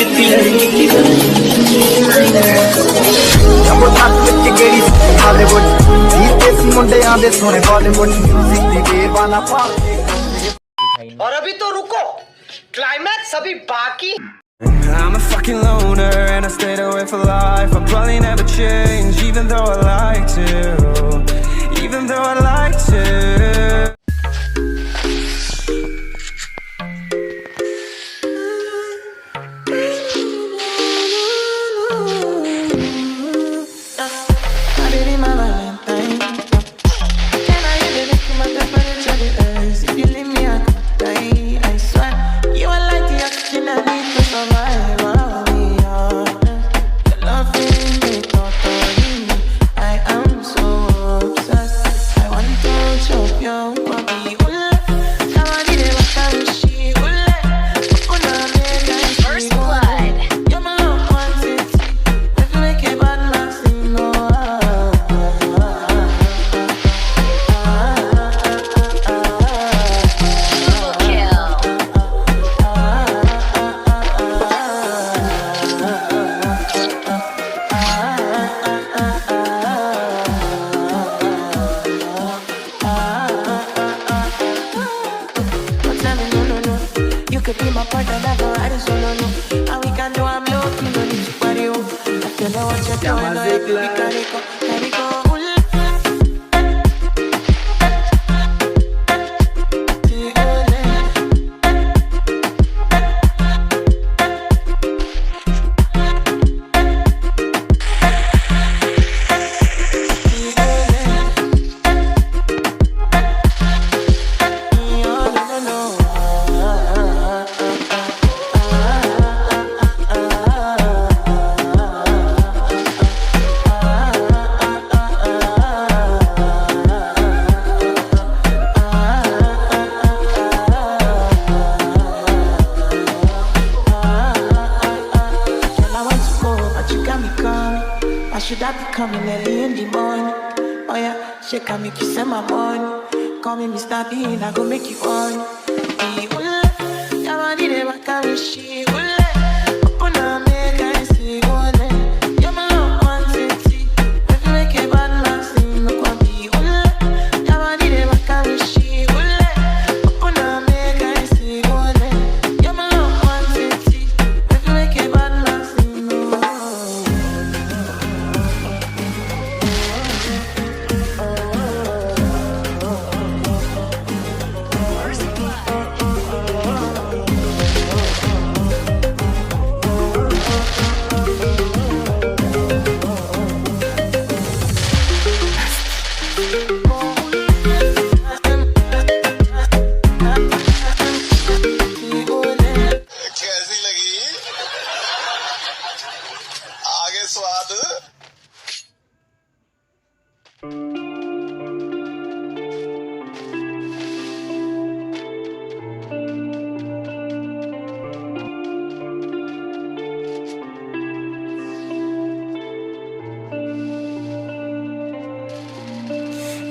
कितनी लड़की की जब तक के गेड़ी हॉलीवुड जीते सी मुंडे आंदे सोने बॉलीवुड म्यूजिक दी बेवाना पाल और अभी तो रुको क्लाइमैक्स अभी बाकी I'm a fucking loner and I stayed away for life. I'll probably never change even though I like to. Even though I like to. Should I be coming early in the morning? Oh yeah, she can make you send my money. Call me Mr. Bean, I go make you on. Yeah, I need it back and she open up, make I see one. You're my love, one city. If you make it bad, man, sing no one be. Yeah, I need it back and she open up, make I see one. You're my love, one city. If you make it bad, man, sing no one.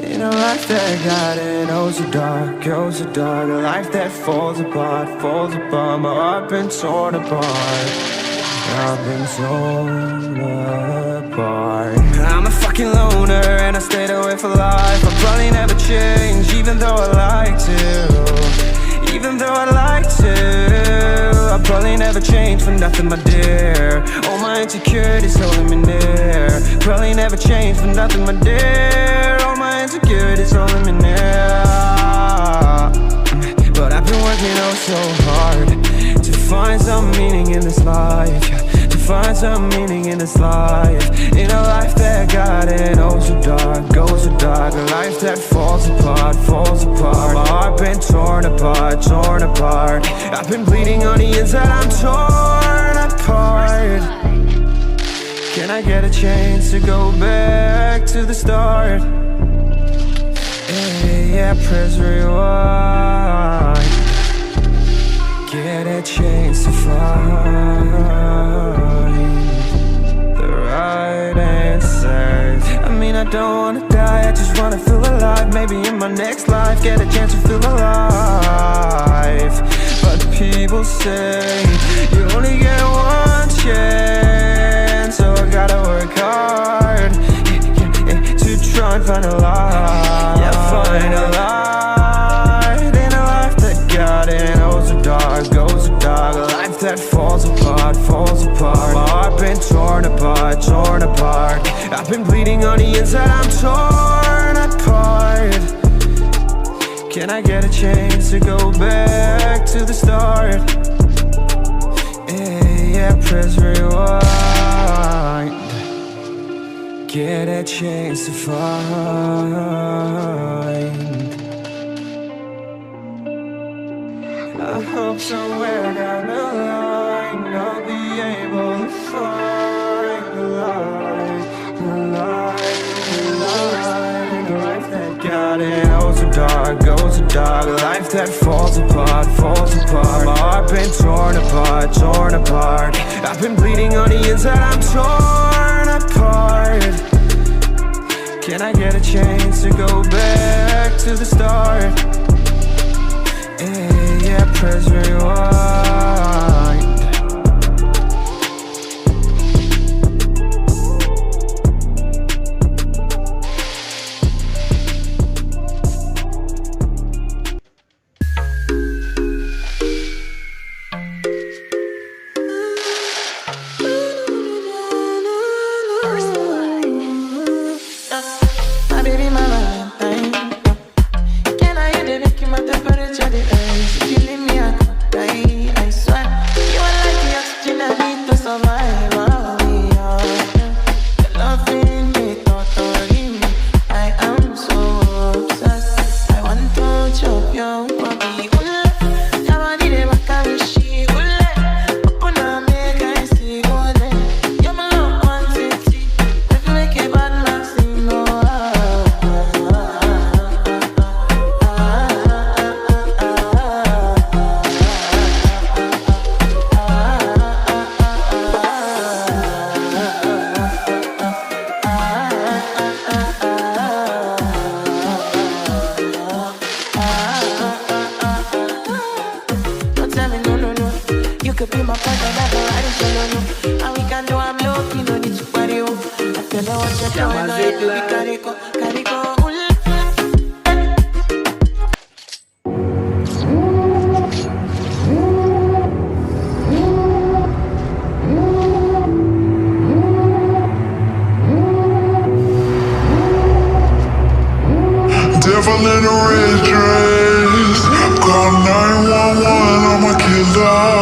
In a life that got it, oh so dark, oh so dark. A life that falls apart, falls apart. My heart been torn apart, I've been torn apart. I'm a fucking loner and I stayed away for life. I'll probably never change even though I like to. Even though I like to. I'll probably never change for nothing, my dear. All my insecurities holding me near. Probably never change for nothing, my dear. All my insecurities holding me near. But I've been working oh so hard to find some meaning in this life, to find some meaning in this life. In a life that got it oh so dark, goes so dark. A life that falls apart, falls apart. My heart been torn apart, torn apart. I've been bleeding on the inside, I'm torn apart. Can I get a chance to go back to the start? Yeah, press rewind. Get a chance to find the right answers. I mean, I don't wanna die, I just wanna feel alive. Maybe in my next life, get a chance to feel alive. But people say you only get one that falls apart, falls apart. My heart been torn apart, torn apart. I've been bleeding on the inside, I'm torn apart. Can I get a chance to go back to the start? Yeah, press rewind. Get a chance to find. I hope somewhere down the line I'll be able to find the light, the light, the light. In a life that got it, oh so dark, goes so dark. A life that falls apart, falls apart. My heart been torn apart, torn apart. I've been bleeding on the inside, I'm torn apart. Can I get a chance to go back to the start? Yeah, press rewind. My baby, my Valentine. Can I hear the vacuum of temperature? The air is killing me, I could die. I swear, you are like the oxygen I need to survive. Oh, yeah. Your loving me, totally me. I am so obsessed. I want to chop your body. Your body, the back of she. Open up, make I see. You're my love, one city. If you make a bad man sing, no. Don't tell me no, no, no. You could be my partner, never ride it solo, no. And we can do I'm low, you don't need to party, oh. I tell you what you're doing, no, you be carico, carico, Devil in a red dress. Call 911, I'm a killer.